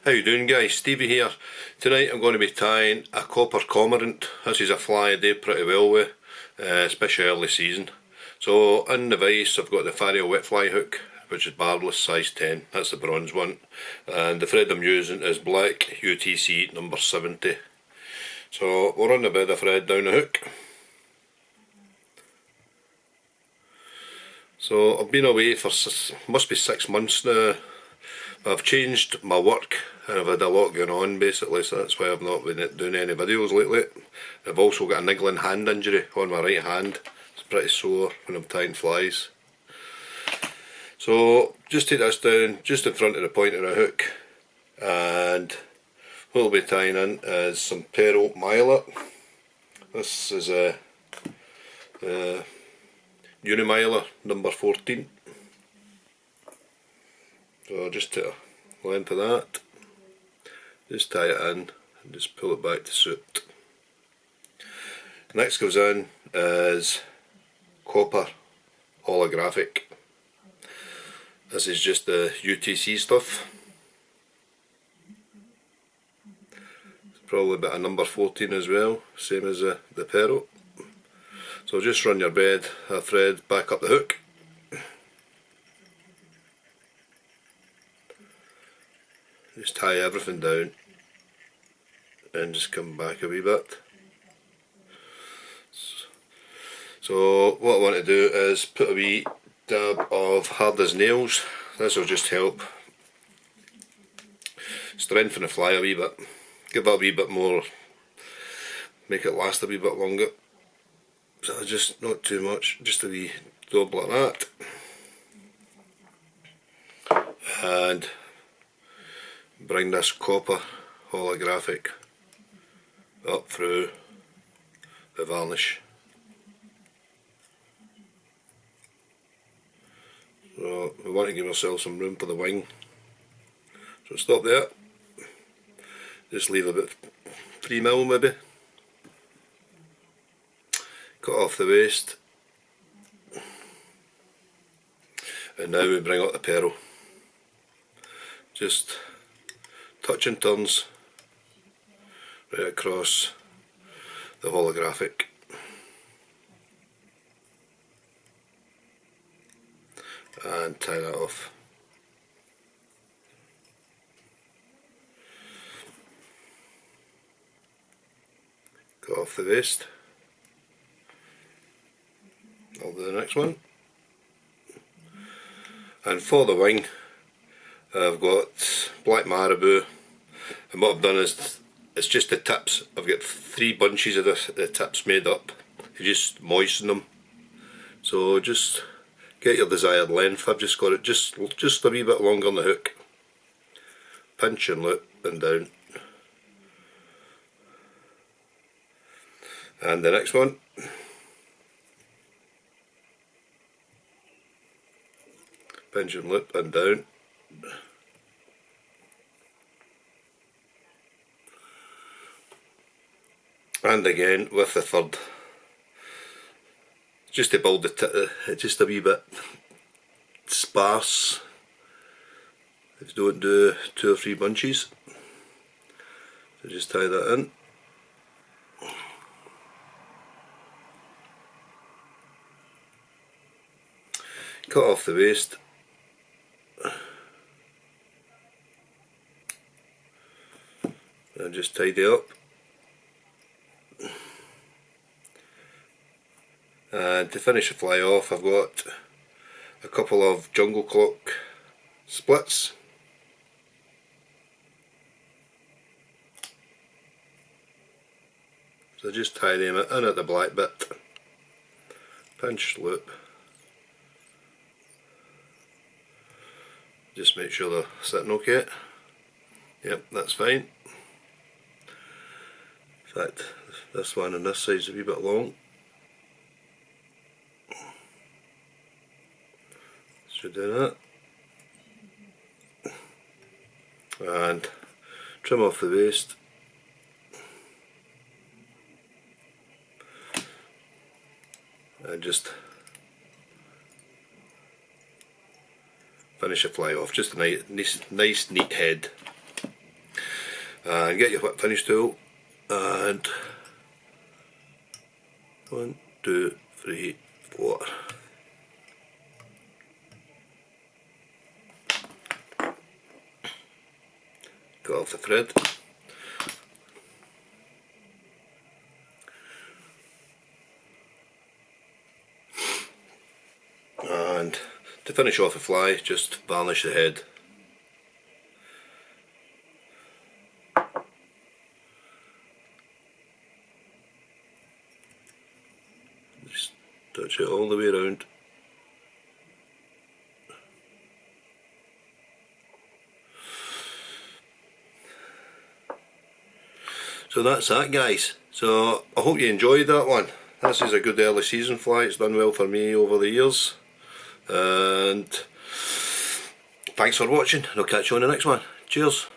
How you doing, guys? Stevie here. Tonight I'm going to be tying a Copper Cormorant. This is a fly I do pretty well with, especially early season. So in the vise I've got the Fario wet fly hook, which is barbless, size 10. That's the bronze one. And the thread I'm using is black UTC number 70. So we're on the bed of thread down the hook. So I've been away for must be 6 months now. I've changed my work and I've had a lot going on basically, so that's why I've not been doing any videos lately. I've also got a niggling hand injury on my right hand. It's pretty sore when I'm tying flies. So just take this down just in front of the point of the hook, and what we'll be tying in is some Mylar. This is a Mylar number 14. So I'll just take a length of that, just tie it in and just pull it back to suit. Next goes in is Copper holographic. This is just the UTC stuff. It's probably about a number 14 as well, same as the Pero. So just run your bed of thread back up the hook. Just tie everything down and just come back a wee bit. So what I want to do is put a wee dab of hard as nails. This will just help strengthen the fly a wee bit, give it a wee bit more, make it last a wee bit longer. So just not too much, just a wee dab like that, and bring this Copper holographic up through the varnish. So we want to give ourselves some room for the wing. So stop there. Just leave about 3mm maybe. Cut off the waist. And now we bring up the Pero. Just touch and turns right across the holographic. And tie that off. Cut off the waist. I'll do the next one. And for the wing, I've got black Marabou, and what I've done is it's just the tips. I've got 3 bunches of the tips made up. You just moisten them. So just get your desired length. I've just got it just a wee bit longer on the hook. Pinch and loop and down. And the next one. Pinch and loop and down. And again with the third. Just to build it just a wee bit sparse. If you don't do 2 or 3 bunches. So just tie that in. Cut off the waist. And just tidy up. And to finish the fly off, I've got a couple of jungle clock splits. So just tie them in at the black bit. Pinch, loop. Just make sure they're sitting okay. Yep, that's fine. In fact, this one on this side is a wee bit long. Should do that. And trim off the waist. And just finish the fly off. Just a nice neat head. and get your whip finish tool and 1, 2, 3, 4. Cut off the thread. And to finish off the fly, just varnish the head. Just touch it all the way around. So that's that, guys. So I hope you enjoyed that one. This is a good early season fly. It's done well for me over the years. And thanks for watching, and I'll catch you on the next one. Cheers.